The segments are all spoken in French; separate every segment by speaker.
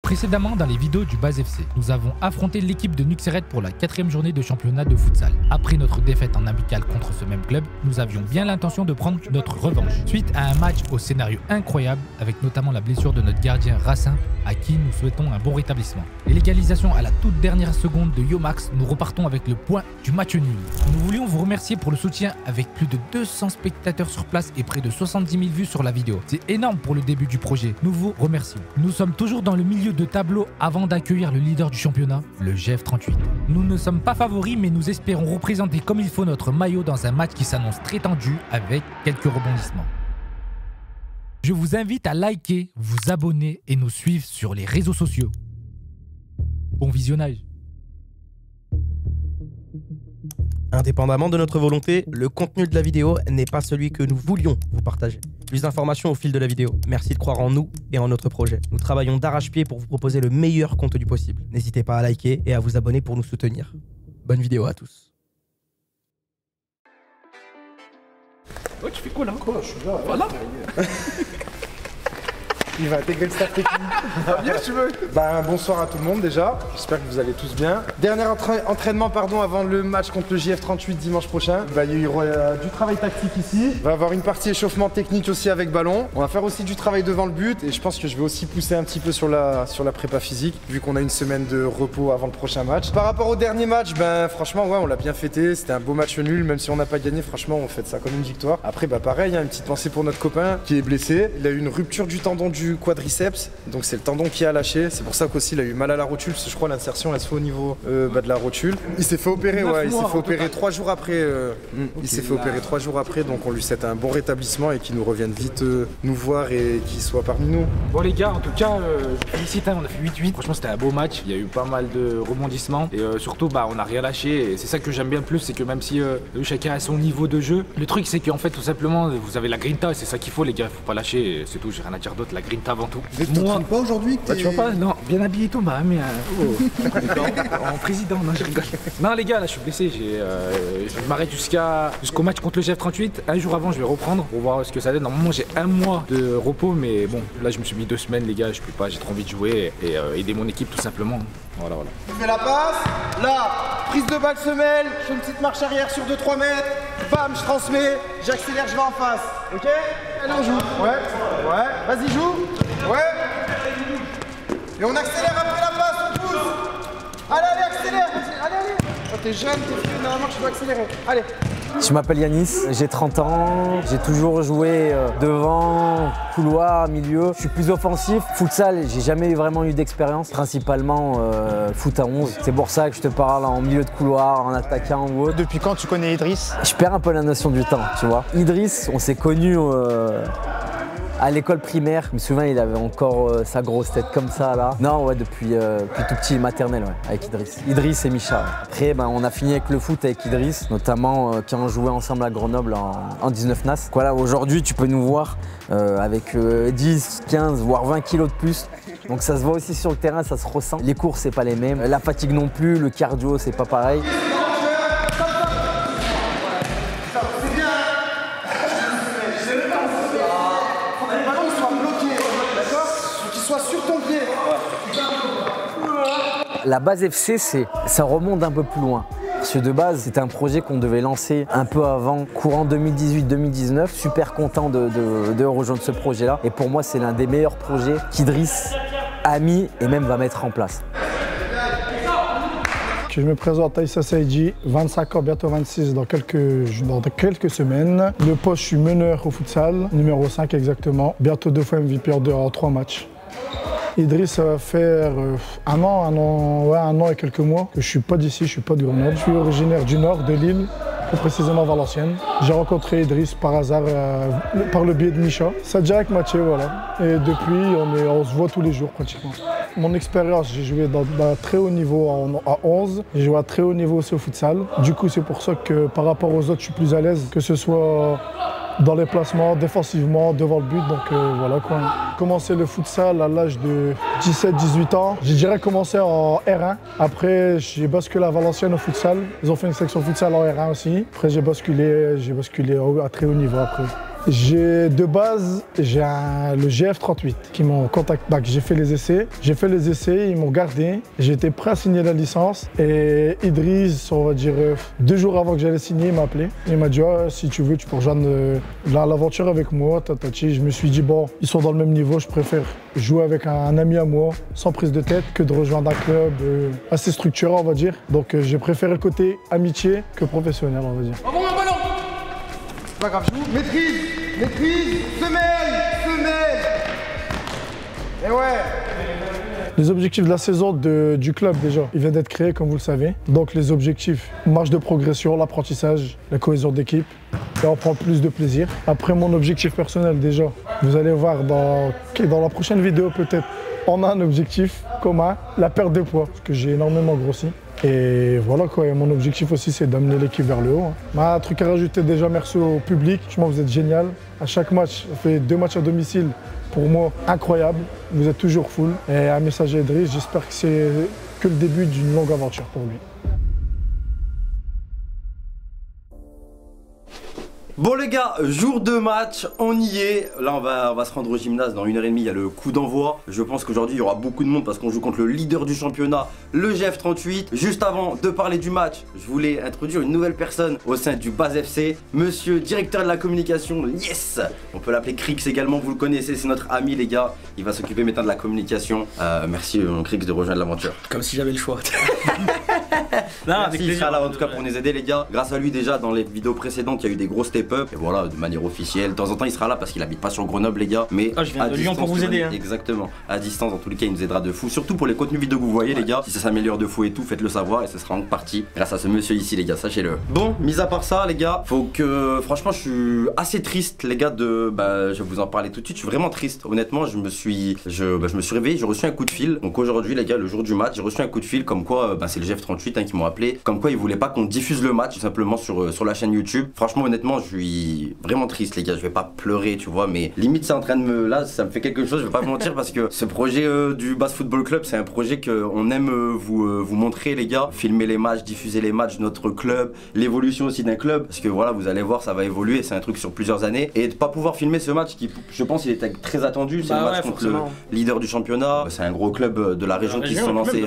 Speaker 1: Précédemment dans les vidéos du Base FC, nous avons affronté l'équipe de Nuxeret pour la 4e journée de championnat de futsal. Après notre défaite en amical contre ce même club, nous avions bien l'intention de prendre notre revanche. Suite à un match au scénario incroyable, avec notamment la blessure de notre gardien Racin, à qui nous souhaitons un bon rétablissement. Et l'égalisation à la toute dernière seconde de Yomax, nous repartons avec le point du match nul. Nous voulions vous remercier pour le soutien avec plus de 200 spectateurs sur place et près de 70 000 vues sur la vidéo. C'est énorme pour le début du projet. Nous vous remercions. Nous sommes toujours dans le milieu de tableau avant d'accueillir le leader du championnat, le GF38. Nous ne sommes pas favoris, mais nous espérons représenter comme il faut notre maillot dans un match qui s'annonce très tendu avec quelques rebondissements. Je vous invite à liker, vous abonner et nous suivre sur les réseaux sociaux. Bon visionnage.
Speaker 2: Indépendamment de notre volonté, le contenu de la vidéo n'est pas celui que nous voulions vous partager. Plus d'informations au fil de la vidéo. Merci de croire en nous et en notre projet. Nous travaillons d'arrache-pied pour vous proposer le meilleur contenu possible. N'hésitez pas à liker et à vous abonner pour nous soutenir. Bonne vidéo à tous.
Speaker 3: Ouais, tu fais quoi là?
Speaker 4: Quoi, je suis là.
Speaker 3: Voilà.
Speaker 4: Il va intégrer le staff technique.
Speaker 3: Viens si tu veux.
Speaker 4: Bonsoir à tout le monde déjà. J'espère que vous allez tous bien. Dernier entraînement avant le match contre le JF38 dimanche prochain. Il y aura du travail tactique ici. Il va y avoir une partie échauffement technique aussi avec ballon. On va faire aussi du travail devant le but et je pense que je vais aussi pousser un petit peu sur la prépa physique vu qu'on a une semaine de repos avant le prochain match. Par rapport au dernier match, franchement ouais, on l'a bien fêté. C'était un beau match nul, même si on n'a pas gagné. Franchement, on fête ça comme une victoire. Après pareil, une petite pensée pour notre copain qui est blessé. Il a eu une rupture du tendon du quadriceps, donc c'est le tendon qui a lâché. C'est pour ça qu'aussi il a eu mal à la rotule, parce que je crois l'insertion elle se fait au niveau de la rotule. Il s'est fait opérer, ouais, il s'est fait opérer 3 jours après. Il s'est fait opérer 3 jours après, donc on lui souhaite un bon rétablissement et qu'il nous revienne vite nous voir et qu'il soit parmi nous.
Speaker 3: Bon les gars, en tout cas, je félicite, on a fait 8-8. Franchement c'était un beau match, il y a eu pas mal de rebondissements et surtout on n'a rien lâché. Et c'est ça que j'aime bien le plus, c'est que même si chacun a son niveau de jeu, le truc c'est qu'en fait tout simplement vous avez la grinta et c'est ça qu'il faut les gars, il faut pas lâcher, c'est tout, j'ai rien à dire d'autre, la grinta avant tout.
Speaker 4: Moi, pas aujourd'hui.
Speaker 3: Tu vois pas? Non, bien habillé et tout, mais en président, non je rigole. Non les gars, là je suis blessé, je m'arrête jusqu'au match contre le GF38. Un jour avant je vais reprendre pour voir ce que ça donne. Normalement j'ai 1 mois de repos, mais bon, là je me suis mis 2 semaines les gars, je peux pas, j'ai trop envie de jouer et aider mon équipe tout simplement. Voilà.
Speaker 4: Je fais la passe, là, prise de balle semelle, je fais une petite marche arrière sur 2-3 mètres, bam, je transmets, j'accélère, je vais en face, ok? Allez on joue, ouais, vas-y joue, ouais. Et on accélère après la passe, on pousse. Allez, accélère, allez. Oh, t'es jeune, t'es vieux, normalement tu dois accélérer, allez.
Speaker 5: Je m'appelle Yanis, j'ai 30 ans, j'ai toujours joué devant, couloir, milieu. Je suis plus offensif. Futsal, j'ai jamais vraiment eu d'expérience, principalement foot à 11. C'est pour ça que je te parle en milieu de couloir, en attaquant ou autre.
Speaker 6: Depuis quand tu connais Idriss?
Speaker 5: Je perds un peu la notion du temps, tu vois. Idriss, on s'est connus à l'école primaire. Je me souviens, il avait encore sa grosse tête comme ça là. Non, ouais, depuis tout petit, maternelle, ouais, avec Idriss. Idriss et Micha. Après, on a fini avec le foot avec Idriss, notamment quand on jouait ensemble à Grenoble en 19 NAS. Voilà, aujourd'hui, tu peux nous voir avec 10, 15, voire 20 kilos de plus. Donc ça se voit aussi sur le terrain, ça se ressent. Les courses, c'est pas les mêmes. La fatigue non plus, le cardio, c'est pas pareil. La Base FC, ça remonte un peu plus loin. Parce que de base, c'était un projet qu'on devait lancer un peu avant, courant 2018-2019. Super content de rejoindre ce projet-là. Et pour moi, c'est l'un des meilleurs projets qu'Idriss a mis et même va mettre en place.
Speaker 7: Je me présente Aïssa Saïdji, 25 ans, bientôt 26 dans quelques semaines. Le poste, je suis meneur au futsal, numéro 5 exactement. Bientôt 2 fois MVP en 3 matchs. Idriss, ça va faire un an et quelques mois que je suis pas d'ici, je suis pas de Grenoble. Je suis originaire du nord de l'île, plus précisément Valenciennes. J'ai rencontré Idriss par hasard, par le biais de Micha. Ça a direct matché, voilà. Et depuis, on se voit tous les jours pratiquement. Mon expérience, j'ai joué dans très haut niveau à 11. J'ai joué à très haut niveau aussi au futsal. Du coup, c'est pour ça que par rapport aux autres, je suis plus à l'aise, que ce soit dans les placements, défensivement, devant le but, donc voilà quoi. Commencé le futsal à l'âge de 17-18 ans. J'ai direct commencé en R1. Après, j'ai basculé à Valenciennes au futsal. Ils ont fait une section futsal en R1 aussi. Après, j'ai basculé à très haut niveau après. De base, j'ai le GF38 qui m'ont contact back. J'ai fait les essais, ils m'ont gardé. J'étais prêt à signer la licence et Idriss, on va dire 2 jours avant que j'allais signer, il m'a appelé. Il m'a dit si tu veux, tu peux rejoindre l'aventure avec moi. Tatati. Je me suis dit bon, ils sont dans le même niveau, je préfère jouer avec un ami à moi, sans prise de tête, que de rejoindre un club assez structuré, on va dire. Donc j'ai préféré le côté amitié que professionnel, on va dire.
Speaker 4: Envoie un ballon. C'est pas grave, joue. Maîtrise, semelle. Et ouais.
Speaker 7: Les objectifs de la saison du club déjà, il vient d'être créé comme vous le savez. Donc les objectifs, marge de progression, l'apprentissage, la cohésion d'équipe et on prend plus de plaisir. Après mon objectif personnel déjà, vous allez voir dans la prochaine vidéo peut-être, on a un objectif commun, la perte de poids, parce que j'ai énormément grossi. Et voilà quoi, et mon objectif aussi c'est d'amener l'équipe vers le haut. Un truc à rajouter déjà, merci au public, franchement vous êtes génial. À chaque match, on fait 2 matchs à domicile, pour moi incroyable, vous êtes toujours full. Et un message à Idriss, j'espère que c'est que le début d'une longue aventure pour lui.
Speaker 6: Bon les gars, jour de match, on y est. Là on va se rendre au gymnase dans 1h30, il y a le coup d'envoi. Je pense qu'aujourd'hui il y aura beaucoup de monde parce qu'on joue contre le leader du championnat, le GF38. Juste avant de parler du match, je voulais introduire une nouvelle personne au sein du Baz FC, monsieur directeur de la communication, yes. On peut l'appeler Crix également, vous le connaissez, c'est notre ami les gars. Il va s'occuper maintenant de la communication. Merci mon Crix de rejoindre l'aventure.
Speaker 8: Comme si j'avais le choix. Non, avec
Speaker 6: il sera là en tout cas pour nous aider les gars. Grâce à lui déjà dans les vidéos précédentes il y a eu des gros step-up. Et voilà, de manière officielle. De temps en temps il sera là parce qu'il habite pas sur Grenoble les gars. Mais
Speaker 8: je viens de Lyon pour vous aider.
Speaker 6: Exactement. À distance dans tous les cas il nous aidera de fou. Surtout pour les contenus vidéo que vous voyez les gars. Si ça s'améliore de fou et tout, faites-le savoir. Et ce sera en partie grâce à ce monsieur ici les gars, sachez-le. Bon, mis à part ça les gars, faut que franchement je suis assez triste les gars de. Je vais vous en parler tout de suite. Je suis vraiment triste. Honnêtement je me suis réveillé, j'ai reçu un coup de fil. Donc aujourd'hui les gars, le jour du match, j'ai reçu un coup de fil comme quoi c'est le GF38 qui m'ont appelé. Comme quoi ils voulaient pas qu'on diffuse le match tout simplement sur la chaîne YouTube. Franchement honnêtement je suis vraiment triste les gars, je vais pas pleurer tu vois, mais limite c'est en train de me. Là ça me fait quelque chose, je vais pas vous mentir parce que ce projet du Baz Football Club c'est un projet qu'on aime vous montrer les gars. Filmer les matchs, diffuser les matchs de notre club, l'évolution aussi d'un club. Parce que voilà vous allez voir ça va évoluer, c'est un truc sur plusieurs années. Et de pas pouvoir filmer ce match qui je pense il était très attendu, c'est le match contre le leader du championnat. C'est un gros club de la région qui se sont lancés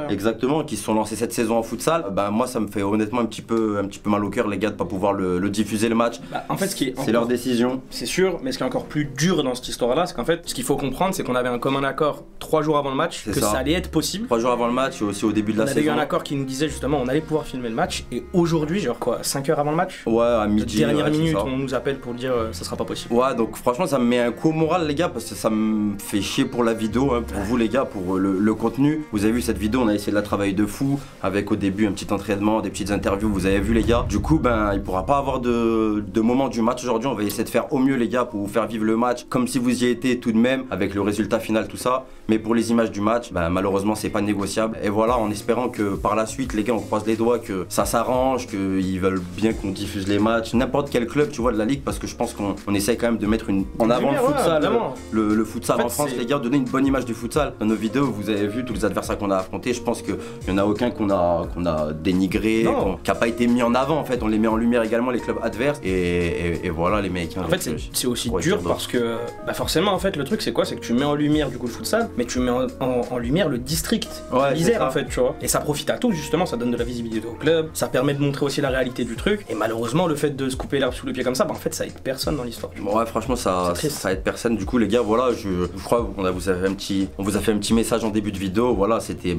Speaker 6: exactement, qui se sont lancés cette saison en futsal. Moi ça me fait honnêtement un petit peu mal au cœur les gars de pas pouvoir le diffuser le match.
Speaker 8: En fait
Speaker 6: c'est leur décision.
Speaker 8: C'est sûr, mais ce qui est encore plus dur dans cette histoire là, c'est qu'en fait ce qu'il faut comprendre c'est qu'on avait un commun accord 3 jours avant le match que ça allait être possible.
Speaker 6: 3 jours avant le match et aussi au début de la saison.
Speaker 8: On avait eu un accord qui nous disait justement on allait pouvoir filmer le match et aujourd'hui genre quoi 5 heures avant le match.
Speaker 6: Ouais à midi.
Speaker 8: Dernière minute on nous appelle pour dire ça sera pas possible.
Speaker 6: Ouais donc franchement ça me met un coup au moral les gars parce que ça me fait chier pour la vidéo pour vous les gars, pour le contenu. Vous avez vu cette vidéo, on a essayé de la travailler de fou avec au début un petit entraînement, des petites interviews, vous avez vu les gars. Du coup il pourra pas avoir de moment du match aujourd'hui, on va essayer de faire au mieux les gars pour vous faire vivre le match comme si vous y étiez tout de même avec le résultat final tout ça. Mais pour les images du match malheureusement c'est pas négociable. Et voilà en espérant que par la suite les gars on croise les doigts que ça s'arrange, qu'ils veulent bien qu'on diffuse les matchs, n'importe quel club tu vois de la ligue parce que je pense qu'on essaye quand même de mettre en avant le futsal, le futsal en France les gars, donner une bonne image du futsal. Dans nos vidéos vous avez vu tous les adversaires qu'on a affrontés, je pense qu'il y en a aucun qu'on a dénigré, qui a pas été mis en avant en fait, on les met en lumière également les clubs adverses et voilà les mecs.
Speaker 8: En fait c'est aussi dur parce que forcément en fait le truc c'est quoi, c'est que tu mets en lumière du coup le futsal mais tu mets en lumière le district l'Isère en fait tu vois, et ça profite à tous justement, ça donne de la visibilité au club, ça permet de montrer aussi la réalité du truc et malheureusement le fait de se couper l'herbe sous le pied comme ça en fait ça aide personne dans l'histoire.
Speaker 6: Ouais franchement ça aide personne. Du coup les gars voilà je crois qu'on vous a fait un petit message en début de vidéo, voilà c'était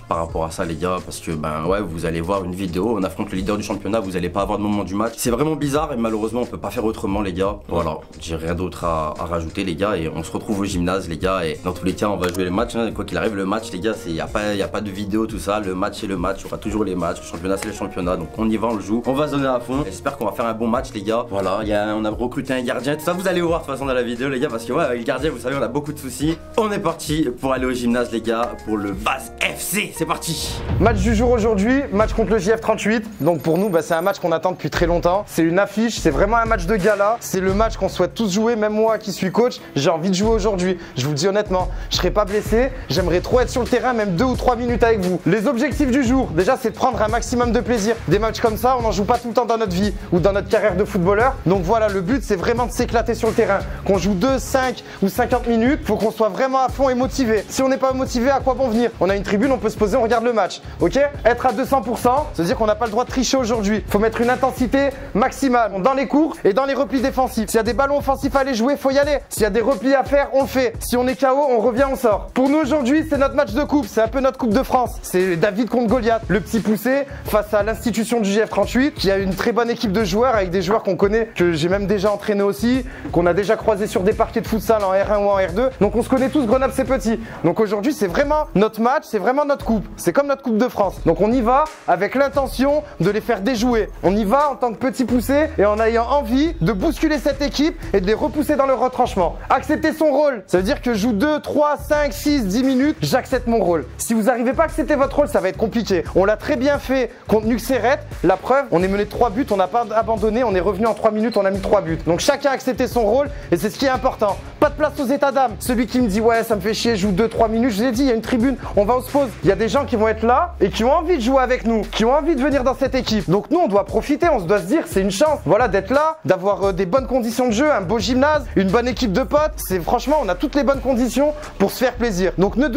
Speaker 6: par rapport à ça les gars parce que vous allez voir une vidéo, on affronte le leader du championnat, vous allez pas avoir de moment du match, c'est vraiment bizarre et malheureusement on peut pas faire autrement les gars. Voilà, j'ai rien d'autre à rajouter les gars et on se retrouve au gymnase les gars et dans tous les cas on va jouer le match quoi qu'il arrive le match les gars, y a pas de vidéo tout ça, le match c'est le match, on fera toujours les matchs, le championnat c'est le championnat, donc on y va, on le joue, on va se donner à fond, j'espère qu'on va faire un bon match les gars. Voilà, on a recruté un gardien, tout ça vous allez voir de toute façon dans la vidéo les gars parce que avec le gardien vous savez on a beaucoup de soucis. On est parti pour aller au gymnase les gars pour le Baz FC, c'est parti.
Speaker 4: Match du jour aujourd'hui, Aujourd'hui, match contre le JF38. Donc pour nous, c'est un match qu'on attend depuis très longtemps. C'est une affiche, c'est vraiment un match de gala. C'est le match qu'on souhaite tous jouer, même moi qui suis coach. J'ai envie de jouer aujourd'hui. Je vous le dis honnêtement, je serai pas blessé. J'aimerais trop être sur le terrain, même 2 ou 3 minutes avec vous. Les objectifs du jour, déjà, c'est de prendre un maximum de plaisir. Des matchs comme ça, on n'en joue pas tout le temps dans notre vie ou dans notre carrière de footballeur. Donc voilà, le but, c'est vraiment de s'éclater sur le terrain. Qu'on joue 2, 5 ou 50 minutes, faut qu'on soit vraiment à fond et motivé. Si on n'est pas motivé, à quoi bon venir? On a une tribune, on peut se poser, on regarde le match. Ok? Être à 200%, ça veut dire qu'on n'a pas le droit de tricher aujourd'hui. Faut mettre une intensité maximale dans les courses et dans les replis défensifs. S'il y a des ballons offensifs à aller jouer, faut y aller. S'il y a des replis à faire, on le fait. Si on est KO, on revient, on sort. Pour nous aujourd'hui, c'est notre match de coupe. C'est un peu notre coupe de France. C'est David contre Goliath. Le petit poussé face à l'institution du JF38 qui a une très bonne équipe de joueurs avec des joueurs qu'on connaît, que j'ai même déjà entraîné aussi, qu'on a déjà croisé sur des parquets de futsal en R1 ou en R2. Donc on se connaît tous, Grenoble c'est petit. Donc aujourd'hui c'est vraiment notre match, c'est vraiment notre coupe. C'est comme notre coupe de France. Donc on y va avec l'intention de les faire déjouer. On y va en tant que petit poussé et en ayant envie de bousculer cette équipe et de les repousser dans leur retranchement. Accepter son rôle, ça veut dire que je joue 2, 3, 5, 6, 10 minutes, j'accepte mon rôle. Si vous n'arrivez pas à accepter votre rôle, ça va être compliqué. On l'a très bien fait contre Nuxeret. La preuve, on est mené de 3 buts, on n'a pas abandonné, on est revenu en 3 minutes, on a mis 3 buts. Donc chacun a accepté son rôle et c'est ce qui est important. Pas de place aux états d'âme. Celui qui me dit ouais ça me fait chier, je joue 2-3 minutes, je l'ai dit, il y a une tribune, on va au pause. Il y a des gens qui vont être là et qui ont envie de jouer avec nous, qui ont envie de venir dans cette équipe. Donc nous on doit profiter, on se doit se dire c'est une chance, voilà, d'être là, d'avoir des bonnes conditions de jeu, un beau gymnase, une bonne équipe de potes. C'est franchement on a toutes les bonnes conditions pour se faire plaisir. Donc ne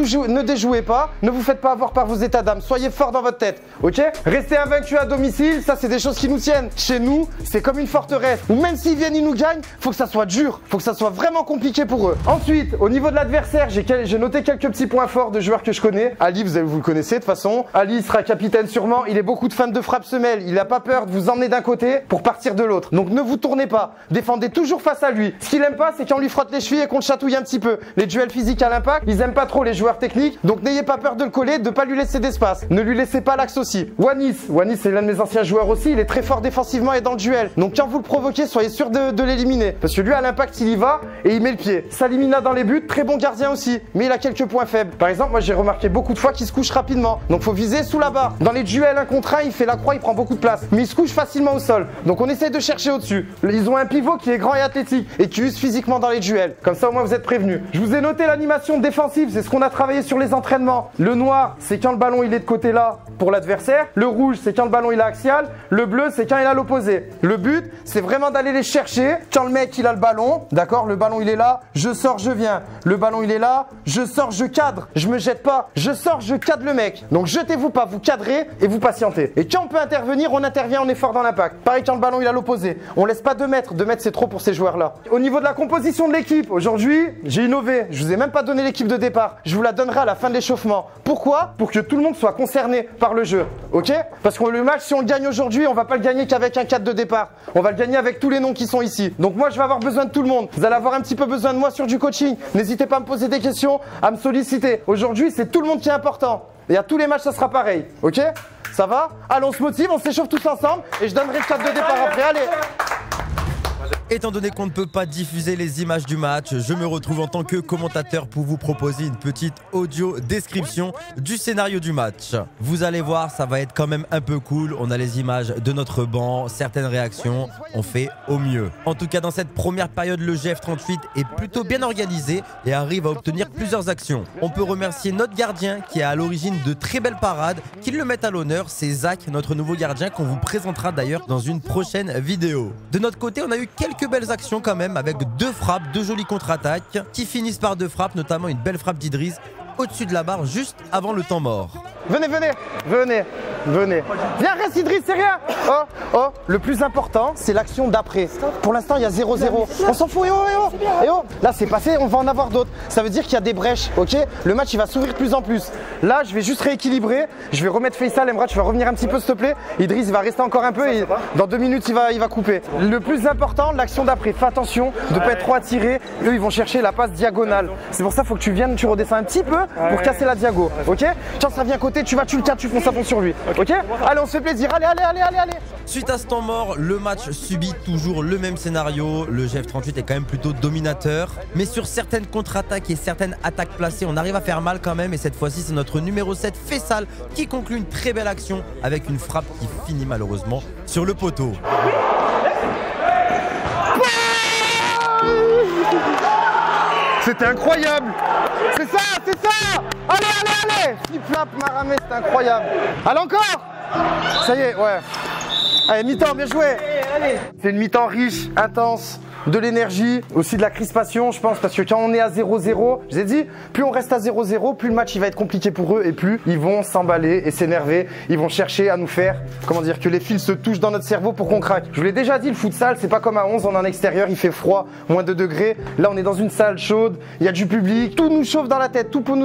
Speaker 4: déjouez pas, ne vous faites pas avoir par vos états d'âme, soyez forts dans votre tête, ok? Restez invaincus à domicile, ça c'est des choses qui nous tiennent. Chez nous, c'est comme une forteresse où même s'ils viennent, ils nous gagnent, faut que ça soit dur, faut que ça soit vraiment compliqué pour eux. Ensuite, au niveau de l'adversaire, j'ai noté quelques petits points forts de joueurs que je connais. Ali, vous le connaissez de toute façon. Ali sera capitaine sûrement, il est beaucoup de fans de frappe semelle, il n'a pas peur de vous emmener d'un côté pour partir de l'autre. Donc ne vous tournez pas, défendez toujours face à lui. Ce qu'il aime pas, c'est quand on lui frotte les chevilles et qu'on le chatouille un petit peu. Les duels physiques à l'impact, ils aiment pas trop les joueurs techniques, donc n'ayez pas peur de le coller, de pas lui laisser d'espace. Ne lui laissez pas l'axe aussi. Wanis c'est l'un de mes anciens joueurs aussi, il est très fort défensivement et dans le duel. Donc quand vous le provoquez, soyez sûr de l'éliminer. Parce que lui à l'impact, il y va et il met le pied. Salimina dans les buts, très bon gardien aussi, mais il a quelques points faibles. Par exemple, moi j'ai remarqué beaucoup de fois qu'il se couche rapidement. Donc faut viser sous la barre. Dans les duels 1 contre 1, il fait la croix, il prend beaucoup de place. Mais il se couche facilement au sol. Donc on essaye de chercher au-dessus. Ils ont un pivot qui est grand et athlétique et qui use physiquement dans les duels. Comme ça au moins vous êtes prévenus. Je vous ai noté l'animation défensive, c'est ce qu'on a travaillé sur les entraînements. Le noir, c'est quand le ballon il est de côté là pour l'adversaire. Le rouge, c'est quand le ballon il est axial. Le bleu, c'est quand il est à l'opposé. Le but, c'est vraiment d'aller les chercher. Quand le mec il a le ballon, d'accord, le ballon il est là, je sors, je viens. Le ballon il est là, je sors, je cadre. Je me jette pas, je sors, je cadre le mec. Donc jetez-vous pas, vous cadrez et vous patientez. Et quand on peut intervenir, on intervient, on est fort dans l'impact. Pareil quand le ballon il est à l'opposé. On laisse pas 2 mètres. 2 mètres c'est trop pour ces joueurs-là. Au niveau de la composition de l'équipe, aujourd'hui, j'ai innové. Je vous ai même pas donné l'équipe de départ. Je vous la donnerai à la fin de l'échauffement. Pourquoi? Pour que tout le monde soit concerné par le jeu. Ok? Parce que le match, si on le gagne aujourd'hui, on va pas le gagner qu'avec un 4 de départ. On va le gagner avec tous les noms qui sont ici. Donc moi, je vais avoir besoin de tout le monde. Vous allez avoir un petit peu besoin de moi sur du coaching. N'hésitez pas à me poser des questions, à me solliciter. Aujourd'hui, c'est tout le monde qui est important. Et à tous les matchs, ça sera pareil. Ok? Ça va? Allez, on se motive, on s'échauffe tous ensemble et je donnerai le 4 de départ après. Allez!
Speaker 2: Étant donné qu'on ne peut pas diffuser les images du match, je me retrouve en tant que commentateur pour vous proposer une petite audio description du scénario du match. Vous allez voir, ça va être quand même un peu cool. On a les images de notre banc, certaines réactions, on fait au mieux. En tout cas, dans cette première période, le JF38 est plutôt bien organisé et arrive à obtenir plusieurs actions. On peut remercier notre gardien qui est à l'origine de très belles parades, qui le met à l'honneur. C'est Zach, notre nouveau gardien, qu'on vous présentera d'ailleurs dans une prochaine vidéo. De notre côté, on a eu quelques belles actions quand même avec 2 frappes, 2 jolies contre-attaques qui finissent par 2 frappes, notamment une belle frappe d'Idriss au-dessus de la barre juste avant le temps mort.
Speaker 4: Venez, venez, venez, venez. Viens, reste Idriss, c'est rien. Oh, le plus important, c'est l'action d'après. Pour l'instant, il y a 0-0. On s'en fout, eh oh. Là, c'est passé, on va en avoir d'autres. Ça veut dire qu'il y a des brèches, ok? Le match, il va s'ouvrir de plus en plus. Là, je vais juste rééquilibrer. Je vais remettre Faisal, Emrah, tu vas revenir un petit peu, s'il te plaît. Idriss, il va rester encore un peu et dans 2 minutes, il va couper. Le plus important, l'action d'après. Fais attention de ne pas être trop attiré. Eux, ils vont chercher la passe diagonale. C'est pour ça qu'il faut que tu viennes, tu redescends un petit peu pour casser la diago, ok? Quand ça vient côté, tu le cadres, tu fonces à fond sur lui. Ok? Allez, on se fait plaisir. Allez.
Speaker 2: Suite à ce temps mort, le match subit toujours le même scénario. Le GF38 est quand même plutôt dominateur. Mais sur certaines contre-attaques et certaines attaques placées, on arrive à faire mal quand même. Et cette fois-ci, c'est notre numéro 7, Faisal, qui conclut une très belle action avec une frappe qui finit malheureusement sur le poteau.
Speaker 4: C'était incroyable. C'est ça. Allez. Flip-flap, Maramé, c'est incroyable. Allez, encore. Ça y est, ouais. Allez, mi-temps, bien joué. Allez. C'est une mi-temps riche, intense, de l'énergie, aussi de la crispation, je pense, parce que quand on est à 0-0, je vous ai dit, plus on reste à 0-0, plus le match il va être compliqué pour eux et plus ils vont s'emballer et s'énerver. Ils vont chercher à nous faire, comment dire, que les fils se touchent dans notre cerveau pour qu'on craque. Je vous l'ai déjà dit, le futsal, c'est pas comme à 11, on est en extérieur, il fait froid, moins 2 degrés. Là, on est dans une salle chaude, il y a du public, tout nous chauffe dans la tête, tout peut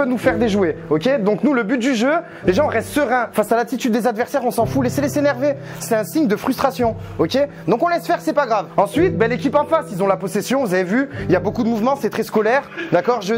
Speaker 4: nous faire déjouer, ok? Donc nous, le but du jeu, déjà, on reste serein. Face à l'attitude des adversaires, on s'en fout, laissez-les s'énerver. C'est un signe de frustration, ok? Donc on laisse faire, c'est pas grave. Ensuite, l'équipe en face, ils ont la possession, vous avez vu, il y a beaucoup de mouvements, c'est très scolaire, d'accord? Je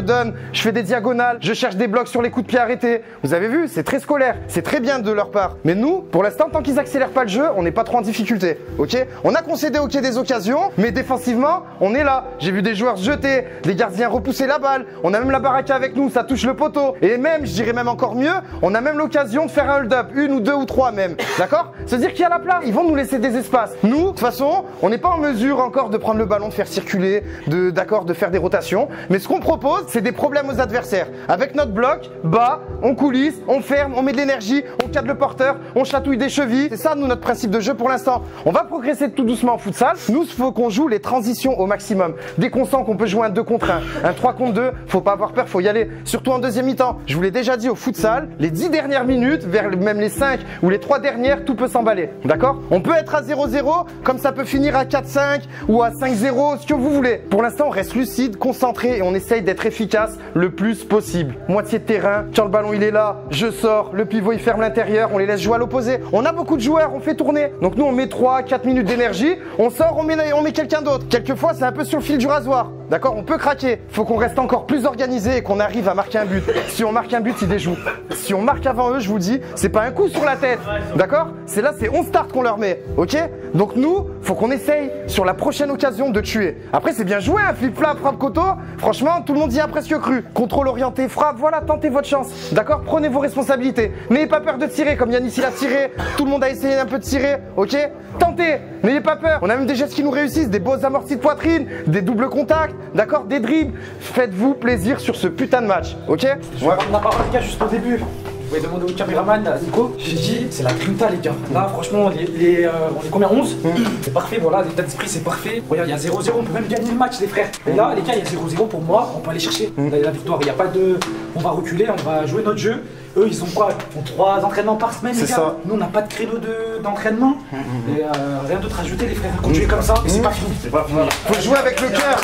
Speaker 4: fais des diagonales, je cherche des blocs sur les coups de pied arrêtés. Vous avez vu, c'est très scolaire, c'est très bien de leur part. Mais nous, pour l'instant, tant qu'ils accélèrent pas le jeu, on n'est pas trop en difficulté, ok? On a concédé des occasions, mais défensivement, on est là. J'ai vu des joueurs se jeter, des gardiens repousser la balle, on a même la baraka avec nous, ça touche le poteau. Et même, je dirais même encore mieux, on a même l'occasion de faire un hold-up, 1 ou 2 ou 3 même, d'accord? C'est-à-dire qu'il y a la place, ils vont nous laisser des espaces. Nous, de toute façon, on n'est pas en mesure encore de prendre le ballon, de faire circuler, de faire des rotations. Mais ce qu'on propose, c'est des problèmes aux adversaires. Avec notre bloc, bas, on coulisse, on ferme, on met de l'énergie, on cadre le porteur, on chatouille des chevilles. C'est ça, nous, notre principe de jeu pour l'instant. On va progresser tout doucement en futsal. Nous, il faut qu'on joue les transitions au maximum. Dès qu'on sent qu'on peut jouer un 2 contre 1, un 3 contre 2, faut pas avoir peur, faut y aller. Surtout en deuxième mi-temps. Je vous l'ai déjà dit au futsal, les 10 dernières minutes, vers même les 5 ou les 3 dernières, tout peut s'emballer. D'accord? On peut être à 0-0, comme ça peut finir à 4-5 ou à 5-0, ce que vous voulez. Pour l'instant, on reste lucide, concentré et on essaye d'être efficace le plus possible. Moitié de terrain, quand le ballon il est là, je sors, le pivot il ferme l'intérieur, on les laisse jouer à l'opposé. On a beaucoup de joueurs, on fait tourner. Donc nous on met 3-4 minutes d'énergie, on sort, on met quelqu'un d'autre. Quelquefois c'est un peu sur le fil du rasoir. D'accord? On peut craquer. Faut qu'on reste encore plus organisé et qu'on arrive à marquer un but. Si on marque un but, ils déjouent. Si on marque avant eux, je vous dis, c'est pas un coup sur la tête. D'accord? C'est là, c'est on start qu'on leur met. Ok? Donc nous, faut qu'on essaye sur la prochaine occasion de tuer. Après, c'est bien joué, un flip-flap, frappe coteau. Franchement, tout le monde y a presque cru. Contrôle orienté, frappe, voilà, tentez votre chance. D'accord? Prenez vos responsabilités. N'ayez pas peur de tirer, comme Yanis il a tiré. Tout le monde a essayé un peu de tirer. Ok? Tentez, n'ayez pas peur. On a même des gestes qui nous réussissent, des beaux amortis de poitrine, des doubles contacts, d'accord, des dribbles. Faites-vous plaisir sur ce putain de match, ok?
Speaker 3: Je vais prendre la parole, les gars, juste au début. Vous pouvez demander au caméraman, à Nico. J'ai dit, c'est la grinta, les gars. Là, franchement, on est combien? 11? C'est parfait, voilà, l'état d'esprit, c'est parfait. Regarde, il y a 0-0, on peut même gagner le match, les frères. Et là, les gars, il y a 0-0 pour moi, on peut aller chercher la victoire. Il n'y a pas de. On va reculer, on va jouer notre jeu. Eux, ils ont quoi? Ils font 3 entraînements par semaine, les gars. Ça. Nous, on n'a pas de créneau d'entraînement. Et rien d'autre à ajouter, les frères. Continuez comme ça, et c'est pas fini. C'est pas fini.
Speaker 4: Faut jouer avec le cœur.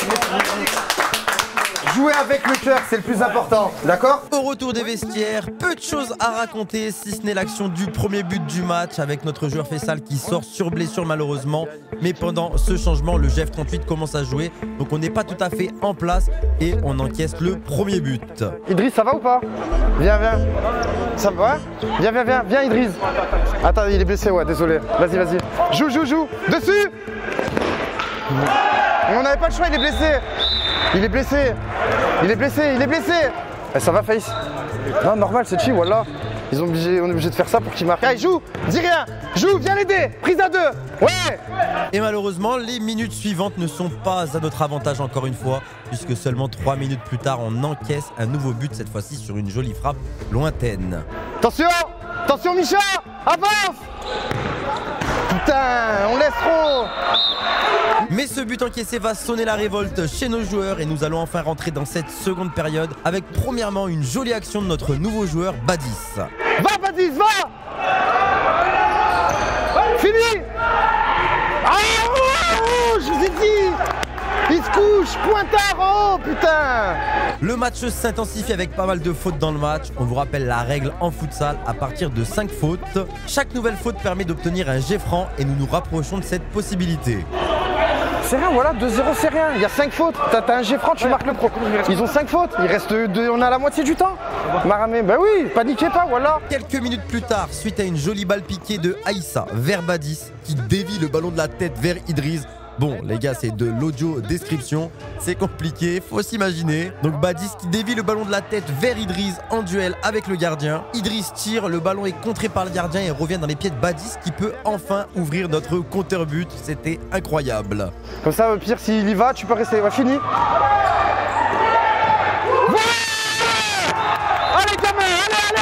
Speaker 4: Jouer avec le cœur, c'est le plus important, d'accord?
Speaker 2: Au retour des vestiaires, peu de choses à raconter, si ce n'est l'action du premier but du match avec notre joueur Faisal qui sort sur blessure malheureusement. Mais pendant ce changement, le GF38 commence à jouer, donc on n'est pas tout à fait en place et on encaisse le premier but.
Speaker 4: Idriss, ça va ou pas? Viens. Ça va? Viens Idriss. Attends, il est blessé, ouais, désolé. Vas-y. Joue. Dessus! On n'avait pas le choix, il est blessé. Il est blessé. Eh, ça va, Face? Non, normal, c'est chill, voilà. On est obligé de faire ça pour qu'il marque. Allez, joue, dis rien. Joue, viens l'aider. Prise à 2. Ouais.
Speaker 2: Et malheureusement, les minutes suivantes ne sont pas à notre avantage encore une fois, puisque seulement 3 minutes plus tard, on encaisse un nouveau but, cette fois-ci sur une jolie frappe lointaine.
Speaker 4: Attention, Micha. Avance. Putain, on laisse trop.
Speaker 2: Mais ce but encaissé va sonner la révolte chez nos joueurs et nous allons enfin rentrer dans cette seconde période avec premièrement une jolie action de notre nouveau joueur Badis.
Speaker 4: Va Badis, va. Fini. Je vous ai dit. Il se couche, pointard en haut, putain.
Speaker 2: Le match s'intensifie avec pas mal de fautes dans le match. On vous rappelle la règle en futsal, à partir de 5 fautes. Chaque nouvelle faute permet d'obtenir un G franc et nous nous rapprochons de cette possibilité.
Speaker 4: C'est rien, voilà, 2-0, c'est rien. Il y a 5 fautes. T'as un G franc, tu marques le pro. Ils ont 5 fautes. Il reste 2, on a la moitié du temps. Maramé, bah oui, paniquez pas, voilà.
Speaker 2: Quelques minutes plus tard, suite à une jolie balle piquée de Aïssa vers Badis, qui dévie le ballon de la tête vers Idriss. Bon, les gars, c'est de l'audio description. C'est compliqué, faut s'imaginer. Donc Badis qui dévie le ballon de la tête vers Idriss en duel avec le gardien. Idriss tire, le ballon est contré par le gardien et revient dans les pieds de Badis qui peut enfin ouvrir notre compteur but. C'était incroyable.
Speaker 4: Comme ça, au pire, s'il y va, tu peux rester. Ouais, fini. Allez, gamin, allez.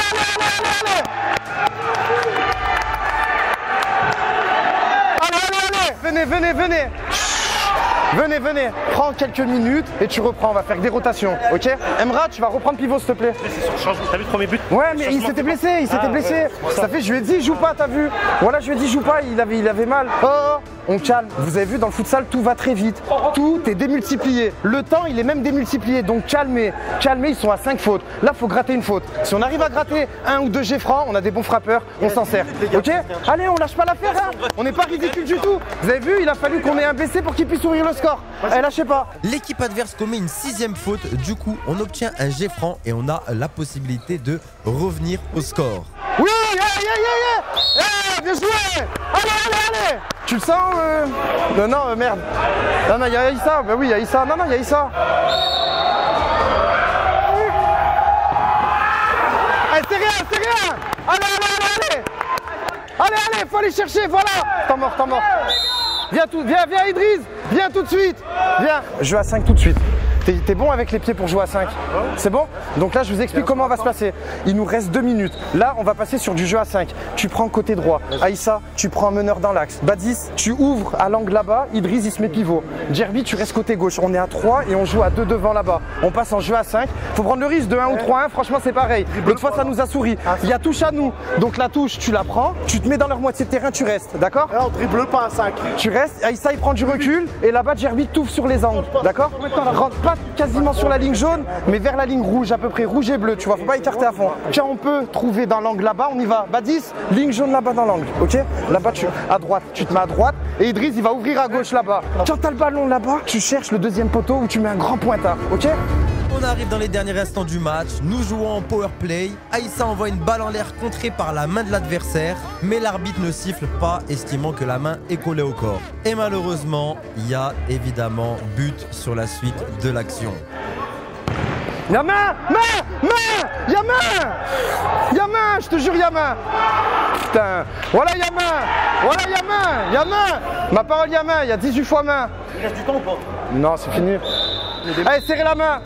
Speaker 4: Venez. Prends quelques minutes et tu reprends. On va faire des rotations, ok? Emra, tu vas reprendre pivot, s'il te plaît.
Speaker 9: C'est sur changement. T'as vu le premier but?
Speaker 4: Ouais, mais il s'était blessé. Ça fait, je lui ai dit, joue pas, t'as vu? Voilà, je lui ai dit, joue pas, il avait mal. Oh, on calme. Vous avez vu, dans le futsal, tout va très vite. Tout est démultiplié. Le temps, il est même démultiplié. Donc calmez, ils sont à 5 fautes. Là, faut gratter une faute. Si on arrive à gratter 1 ou 2 G francs, on a des bons frappeurs, on s'en sert. Ok? Allez, on lâche pas l'affaire, hein. On n'est pas ridicule du tout. Vous avez vu, il a fallu qu'on ait un BC pour qu'il puisse ouvrir le score. Lâchez pas.
Speaker 2: L'équipe adverse commet une 6e faute. Du coup, on obtient un G franc et on a la possibilité de revenir au score.
Speaker 4: Oui, bien joué. Allez. Tu le sens Non, merde. Non, il y a Aïssa. Bah oui, il y a Aïssa. Non, il y a Aïssa. Allez, c'est rien. Allez, faut aller chercher, voilà. T'en mort. Viens Idriss. Viens tout de suite. Viens. Jeu à 5 tout de suite. T'es bon avec les pieds pour jouer à 5? C'est bon? Donc là, je vous explique comment on va se passer. Il nous reste 2 minutes. Là, on va passer sur du jeu à 5. Tu prends côté droit. Aïssa, tu prends un meneur dans l'axe. Badis, tu ouvres à l'angle là-bas. Idriss, il se met pivot. Djerbi, tu restes côté gauche. On est à 3 et on joue à 2 devant là-bas. On passe en jeu à 5. Faut prendre le risque de 1 ou 3-1. Franchement, c'est pareil. L'autre fois, ça nous a souri. Il y a touche à nous. Donc la touche, tu la prends. Tu te mets dans leur moitié de terrain, tu restes. D'accord?
Speaker 9: Là, on dribble pas à 5.
Speaker 4: Tu restes. Aïssa, il prend du recul. Et là-bas, Djerbi t'ouvre sur les angles. D'accord? Rentre pas quasiment sur la ligne jaune, mais vers la ligne rouge, à peu près rouge et bleu, tu vois, faut pas écarter à fond. Quand on peut trouver dans l'angle là-bas, on y va. Badis, ligne jaune là-bas dans l'angle, ok? Là-bas, à droite, tu te mets à droite, et Idriss, il va ouvrir à gauche là-bas. Quand t'as le ballon là-bas, tu cherches le deuxième poteau où tu mets un grand pointard, ok?
Speaker 2: On arrive dans les derniers instants du match, nous jouons en power play. Aïssa envoie une balle en l'air contrée par la main de l'adversaire, mais l'arbitre ne siffle pas, estimant que la main est collée au corps. Et malheureusement, il y a évidemment but sur la suite de l'action.
Speaker 4: Y'a main, je te jure, y'a main. Putain, voilà y'a main. Ma parole, y'a main, il y a 18 fois main.
Speaker 9: Il reste du temps ou pas?
Speaker 4: Non, c'est fini. Allez, serrez la main.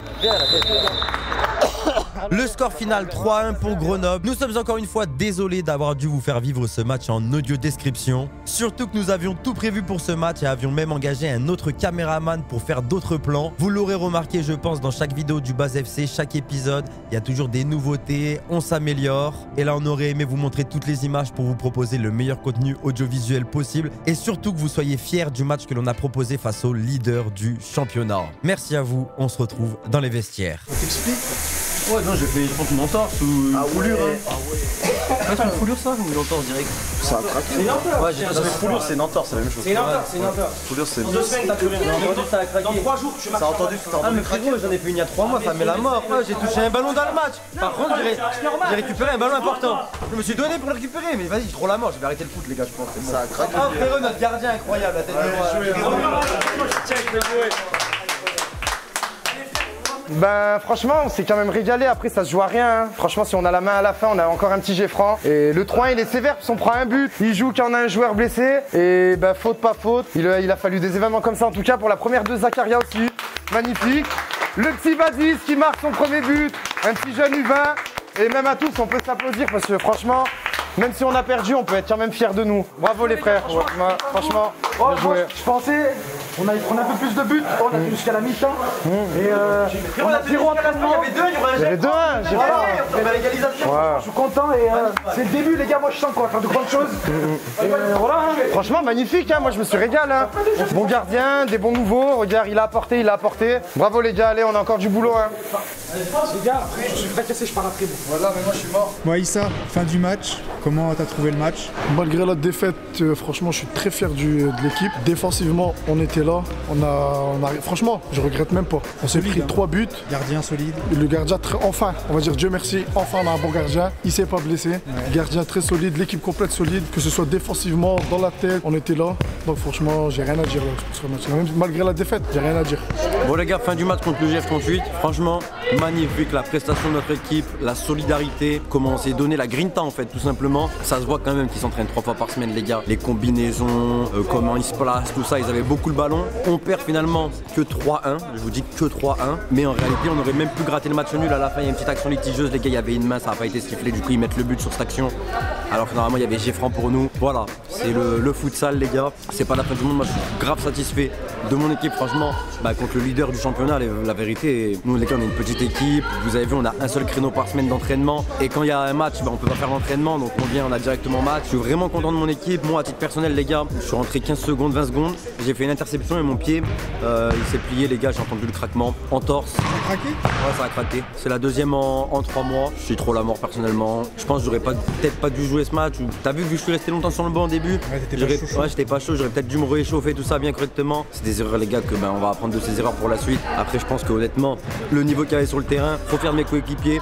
Speaker 2: Le score final 3-1 pour Grenoble. Nous sommes encore une fois désolés d'avoir dû vous faire vivre ce match en audio description. Surtout que nous avions tout prévu pour ce match et avions même engagé un autre caméraman pour faire d'autres plans. Vous l'aurez remarqué, je pense, dans chaque vidéo du Buzz FC, chaque épisode, il y a toujours des nouveautés, on s'améliore. Et là, on aurait aimé vous montrer toutes les images pour vous proposer le meilleur contenu audiovisuel possible et surtout que vous soyez fiers du match que l'on a proposé face au leader du championnat. Merci à vous, on se retrouve dans les vestiaires.
Speaker 9: On t'explique? Ouais, non, j'ai fait, je pense, une entorse ou une foulure. C'est une foulure, ça, ou une entorse direct?
Speaker 4: C'est un craqué.
Speaker 9: C'est une entorse. Ouais, j'ai fait foulure, c'est une entorse, c'est la même chose.
Speaker 8: C'est une entorse.
Speaker 9: Foulure, c'est.
Speaker 8: Dans 2 semaines, t'as plus rien. Dans 3 jours, tu marques.
Speaker 9: T'as entendu?
Speaker 2: Ah mais frérot, j'en ai fait une il y a 3 mois, ça met la mort. J'ai touché un ballon dans le match. Par contre, j'ai récupéré un ballon important. Je me suis donné pour le récupérer, mais vas-y, j'ai trop la mort. Je vais arrêter le foot, les gars, je pense. Ça a craqué. Ah frérot, notre gardien incroyable, la tête de moi.
Speaker 4: Ben franchement, on s'est quand même régalé. Après, ça se joue à rien, hein. Franchement, si on a la main à la fin, on a encore un petit G franc. Et le 3-1, il est sévère parce qu'on prend un but. Il joue quand on a un joueur blessé. Et ben faute, pas faute. Il a fallu des événements comme ça. En tout cas, pour la première de Zakaria aussi. Magnifique. Le petit Badis qui marque son premier but. Un petit jeune U20. Et même à tous, on peut s'applaudir parce que franchement, même si on a perdu, on peut être quand même fiers de nous. Bravo les frères. Ouais, franchement, bien joué.
Speaker 7: Je pensais, on a un peu plus de buts, on a jusqu'à la mi-temps. Et on a 0 entraînement.
Speaker 4: Il y avait 2-1, j'ai pas.
Speaker 7: Je suis content et c'est le début, les gars. Moi, je sens qu'on va faire de grandes choses. Et voilà.
Speaker 4: Franchement, magnifique, hein. Moi je me suis régalé. Hein. Bon gardien, des bons nouveaux. Regarde, il a apporté. Bravo les gars, allez, on a encore du boulot. Hein.
Speaker 7: Les gars, après, je suis pas cassé, je pars après.
Speaker 4: Voilà, mais moi je suis mort.
Speaker 10: Bon, Aïssa, fin du match. Comment t'as trouvé le match?
Speaker 7: Malgré la défaite, franchement, je suis très fier de l'équipe. Défensivement, on était là. Franchement, je regrette même pas. On s'est pris 3 buts.
Speaker 10: Gardien solide.
Speaker 7: Le gardien, enfin, on va dire Dieu merci, enfin on a un bon gardien. Il s'est pas blessé. Gardien très solide, l'équipe complète solide. Que ce soit défensivement, dans la tête, on était là. Donc franchement, j'ai rien à dire sur ce match. Même malgré la défaite, j'ai rien à dire.
Speaker 6: Bon les gars, fin du match contre le GF38. Franchement, magnifique la prestation de notre équipe, la solidarité, comment on s'est donné, la grinta en fait, tout simplement. Ça se voit quand même qu'ils s'entraînent 3 fois par semaine les gars. Les combinaisons, comment ils se placent, tout ça, ils avaient beaucoup le ballon. On perd finalement que 3-1, je vous dis que 3-1. Mais en réalité, on aurait même pu gratter le match nul. À la fin, il y a une petite action litigieuse, les gars, il y avait une main, ça n'a pas été sifflé, du coup ils mettent le but sur cette action. Alors que normalement, il y avait Geffran pour nous. Voilà, c'est le futsal les gars. C'est pas la fin du monde, moi je suis grave satisfait de mon équipe, franchement. Contre le leader du championnat, la vérité, nous les gars, on est une petite équipe. Vous avez vu, on a un seul créneau par semaine d'entraînement. Et quand il y a un match, on peut pas faire l'entraînement, donc on a directement match. Je suis vraiment content de mon équipe. Moi, à titre personnel, les gars, je suis rentré 15 secondes, 20 secondes. J'ai fait une interception et mon pied, il s'est plié, les gars. J'ai entendu le craquement en torse.
Speaker 10: Ça a craqué?
Speaker 6: Ouais, ça a craqué. C'est la deuxième en 3 mois. Je suis trop la mort personnellement. Je pense que j'aurais peut-être pas dû jouer ce match. T'as vu que je suis resté longtemps sur le banc au début. Ouais, j'étais pas chaud. J'aurais peut-être dû me réchauffer tout ça bien correctement. C'est des erreurs, les gars, que on va apprendre de ces erreurs pour la suite. Après, je pense que honnêtement, le niveau qu'il y avait sur le terrain, faut faire de mes coéquipiers.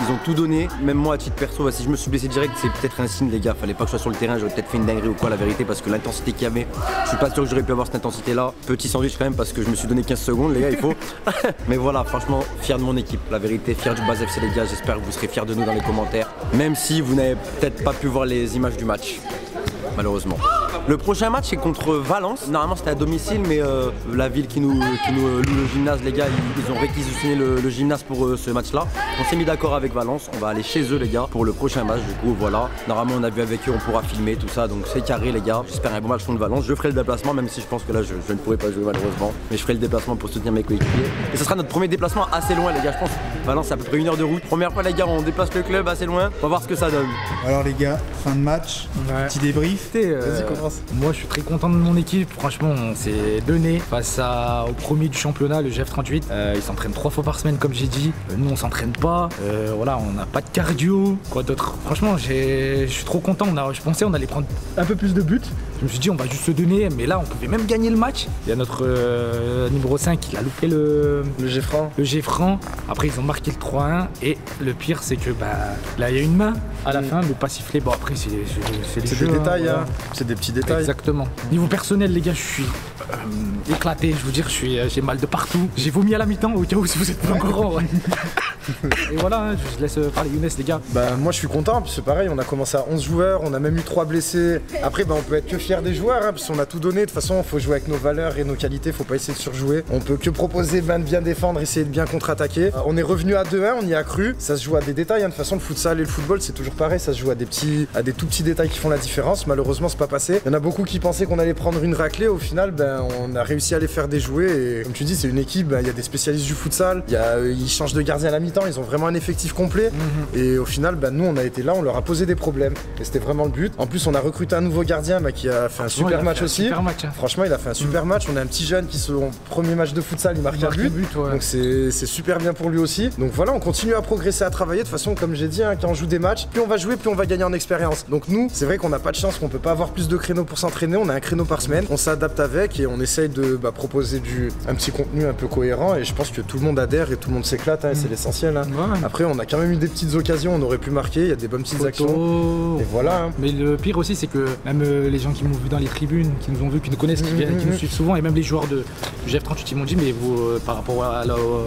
Speaker 6: Ils ont tout donné, même moi à titre perso, si je me suis blessé direct, c'est peut-être un signe les gars, fallait pas que je sois sur le terrain, j'aurais peut-être fait une dinguerie ou quoi la vérité, parce que l'intensité qu'il y avait, je suis pas sûr que j'aurais pu avoir cette intensité là. Petit sandwich quand même parce que je me suis donné 15 secondes les gars, il faut. Mais voilà, franchement, fier de mon équipe, la vérité, fier du Base FC les gars, j'espère que vous serez fiers de nous dans les commentaires, même si vous n'avez peut-être pas pu voir les images du match, malheureusement. Le prochain match c'est contre Valence. Normalement c'était à domicile, mais la ville qui nous loue le gymnase, les gars, ils ont réquisitionné le gymnase pour ce match-là. On s'est mis d'accord avec Valence, on va aller chez eux les gars pour le prochain match. Du coup voilà, normalement on a vu avec eux, on pourra filmer tout ça, donc c'est carré les gars. J'espère un bon match contre Valence. Je ferai le déplacement, même si je pense que là je ne pourrai pas jouer malheureusement, mais je ferai le déplacement pour soutenir mes coéquipiers. Et ce sera notre premier déplacement assez loin les gars, je pense. Valence c'est à peu près 1 heure de route. Première fois les gars, on déplace le club assez loin. On va voir ce que ça donne.
Speaker 10: Alors les gars, fin de match, petit débrief.
Speaker 3: Vas-y, commence. Moi je suis très content de mon équipe, franchement on s'est donné face au premier du championnat, le GF38. Ils s'entraînent 3 fois par semaine comme j'ai dit, nous on s'entraîne pas, voilà, on n'a pas de cardio, quoi d'autre. Franchement je suis trop content, je pensais on allait prendre un peu plus de buts, je me suis dit on va juste se donner, mais là on pouvait même gagner le match. Il y a notre numéro 5 qui a loupé le Geffran, après ils ont marqué le 3-1 et le pire c'est que là il y a une main à la fin mais pas sifflé, bon après c'est
Speaker 4: des détails, hein. C'est des petits détails.
Speaker 3: Exactement. Niveau personnel les gars, je suis éclaté, je vous dire, j'ai mal de partout. J'ai vomi à la mi-temps au cas où si vous êtes pas au courant. Ouais. Et voilà, hein, je laisse parler Younes les gars.
Speaker 4: Moi je suis content, parce que pareil, on a commencé à 11 joueurs, on a même eu 3 blessés. Après on peut être que fier des joueurs, hein, parce qu'on a tout donné. De toute façon, il faut jouer avec nos valeurs et nos qualités, faut pas essayer de surjouer. On peut que proposer de bien défendre, essayer de bien contre-attaquer. On est revenu à 2-1, on y a cru. Ça se joue à des détails, hein. De toute façon le futsal et le football c'est toujours pareil, ça se joue à des tout petits détails qui font la différence. Malheureusement c'est pas passé. Il y en a beaucoup qui pensaient qu'on allait prendre une raclée, au final on a réussi à les faire déjouer. Et comme tu dis, c'est une équipe, il y a des spécialistes du futsal, ils changent de gardien à la mi-temps, ils ont vraiment un effectif complet. Et au final nous on a été là, on leur a posé des problèmes et c'était vraiment le but. En plus on a recruté un nouveau gardien qui a fait un super match aussi.
Speaker 3: Super match, hein.
Speaker 4: Franchement il a fait un super match. On a un petit jeune qui son premier match de futsal il marque un but, ouais. Donc c'est super bien pour lui aussi. Donc voilà, on continue à progresser, à travailler. De toute façon comme j'ai dit, hein, quand on joue des matchs, plus on va jouer, plus on va gagner en expérience. Donc nous c'est vrai qu'on n'a pas de chance, qu'on peut pas avoir plus de créneaux pour s'entraîner. On a un créneau par semaine, on s'adapte avec et on essaye de proposer un petit contenu un peu cohérent. Et je pense que tout le monde adhère et tout le monde s'éclate, hein, c'est l'essentiel, hein. Ouais. Après on a quand même eu des petites occasions, on aurait pu marquer, il y a des bonnes petites actions. Et voilà, hein.
Speaker 3: Mais le pire aussi c'est que même les gens qui m'ont vu dans les tribunes, qui nous ont vu, qui nous connaissent, qui nous suivent souvent, et même les joueurs du GF38 ils m'ont dit mais vous par rapport à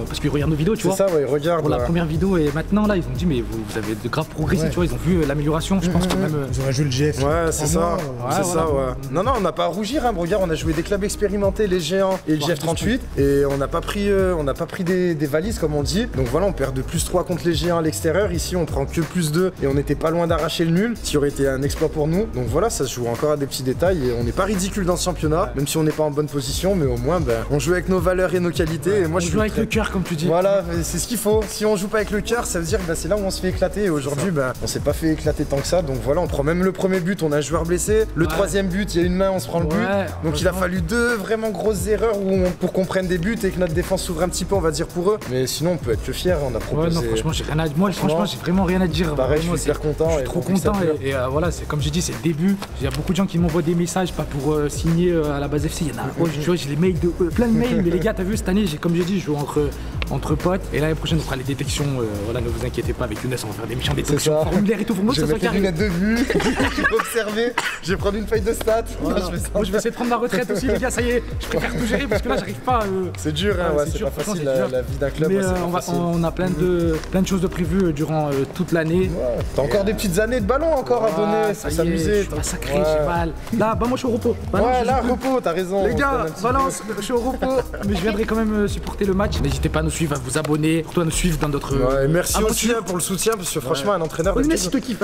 Speaker 3: parce qu'ils regardent nos vidéos, tu vois.
Speaker 4: C'est ça, ouais, ils regardent.
Speaker 3: Pour la première vidéo et maintenant là ils ont dit mais vous avez de grave progressé, tu vois, ils ont vu l'amélioration, je pense que même
Speaker 10: ils auraient joué le GF.
Speaker 4: Ouais, c'est ça. C'est ça, ouais. Non, on n'a pas à rougir, hein. Regarde, on a joué des clubs expérimentés, les Géants et le GF38, et on n'a pas pris des valises comme on dit. Donc voilà, on perd de +3 contre les Géants à l'extérieur. Ici, on prend que +2 et on n'était pas loin d'arracher le nul, ce qui aurait été un exploit pour nous. Donc voilà, ça se joue encore à des petits détails et on n'est pas ridicule dans ce championnat, même si on n'est pas en bonne position, mais au moins on joue avec nos valeurs et nos qualités. Et moi,
Speaker 3: je joue avec le cœur, comme tu dis.
Speaker 4: Voilà, c'est ce qu'il faut. Si on joue pas avec le cœur, ça veut dire que c'est là où on se fait éclater. Et aujourd'hui, on s'est pas fait éclater tant que ça. Donc voilà, on prend même le premier but, on a un joueur blessé. Le troisième but, il y a une main, on se prend le but. Donc il a fallu 2 vraiment grosses erreurs pour qu'on prenne des buts et que notre défense s'ouvre un petit peu, on va dire, pour eux. Mais sinon, on peut être que fier. On on a proposé.
Speaker 3: Ouais, non, franchement, j'ai rien à dire. Moi, franchement, j'ai vraiment rien à dire.
Speaker 4: Pareil,
Speaker 3: vraiment,
Speaker 4: je suis hyper content.
Speaker 3: Je suis trop content. Et voilà, c'est comme j'ai dit, c'est le début. Il y a beaucoup de gens qui m'envoient des messages, pas pour signer à la base FC. Il y en a, tu vois, j'ai les mails de plein de mails. Mais les gars, t'as vu, cette année, comme j'ai dit, je joue entre potes. Et l'année prochaine, on fera les détections. Voilà, ne vous inquiétez pas, avec Younes, on va faire des missions de détection formulaire et tout. Pour moi, ça soit carré.
Speaker 4: J'ai des lunettes de vue, je vais observer, je vais prendre une feuille de stats.
Speaker 3: Voilà. Moi, je vais essayer de prendre ma retraite aussi, les gars. Ça y est, je préfère tout gérer parce que là, j'arrive pas.
Speaker 4: C'est dur, hein, ouais, c'est pas facile la vie d'un club.
Speaker 3: Mais on a plein de choses de prévues durant toute l'année.
Speaker 4: T'as encore des petites années de ballon encore à donner, ça s'amuser.
Speaker 3: Je suis sacré, j'ai mal. Là, moi, je suis au repos.
Speaker 4: Ouais, là, repos, t'as raison.
Speaker 3: Les gars, balance, je suis au repos. Mais je viendrai quand même supporter le match. N'hésitez pas à nous suivre, à vous abonner, surtout à nous suivre dans notre.
Speaker 4: Ouais, merci aussi pour le soutien, parce que franchement, un entraîneur.
Speaker 3: Mais si tu kiffes.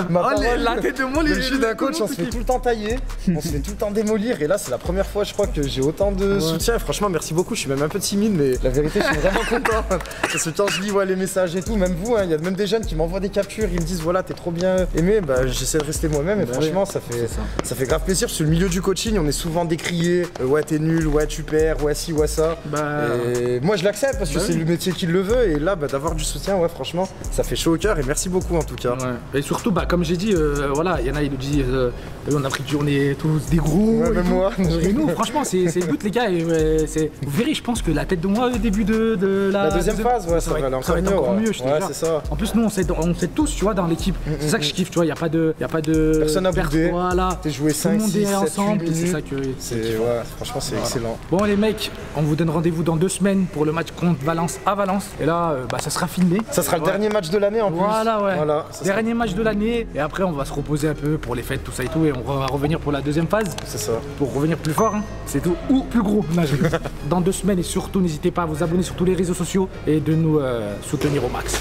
Speaker 3: La tête de moi,
Speaker 4: je suis d'un coach, on se fait tout le temps tailler, on se fait tout le temps démolir. Et là, c'est la première fois, je crois, que j'ai autant de soutien. Et franchement, merci beaucoup. Je suis même un peu timide, mais la vérité, je suis vraiment content. Parce que quand je lis les messages et tout, même vous, il y a même des jeunes qui m'envoient des captures, ils me disent voilà, t'es trop bien aimé. Bah, j'essaie de rester moi-même. Et franchement, ça fait grave plaisir. Parce que le milieu du coaching, on est souvent décrié. Ouais, t'es nul, ouais, tu perds, ouais, ci, ouais, ça. Et moi, je l'accepte parce que c'est le métier qui le veut. Et là, d'avoir du soutien, ouais, franchement, ça fait chaud au cœur. Et merci beaucoup en tout cas.
Speaker 3: Et surtout, comme j'ai dit, voilà, il y en a, il nous dit en Afrique, on est tous des gros.
Speaker 4: Ouais, même moi.
Speaker 3: Et nous, franchement, c'est le but, les gars. Et, vous verrez, je pense que la tête de moi au début de la
Speaker 4: deuxième phase, ouais, ça va aller encore mieux.
Speaker 3: Ouais, c'est ça. En plus, nous, on sait tous, tu vois, dans l'équipe. C'est ça que je kiffe, tu vois. Il n'y a pas de.
Speaker 4: Personne n'a boudé.
Speaker 3: Voilà.
Speaker 4: T'es joué 5, 6, 7,
Speaker 3: ensemble.
Speaker 4: 8
Speaker 3: C'est ça que.
Speaker 4: Ouais, franchement, c'est excellent.
Speaker 3: Bon, les mecs, on vous donne rendez-vous dans 2 semaines pour le match contre Valence à Valence. Et là, ça sera filmé.
Speaker 4: Ça sera le dernier match de l'année en plus.
Speaker 3: Voilà, ouais. Dernier match de l'année. Et après, on va se reposer un peu pour les fêtes, tout ça et tout. Et on va revenir pour la deuxième phase.
Speaker 4: C'est ça.
Speaker 3: Pour revenir plus fort, hein. C'est tout. Ou plus gros. Dans 2 semaines. Et surtout, n'hésitez pas à vous abonner sur tous les réseaux sociaux et de nous soutenir au max.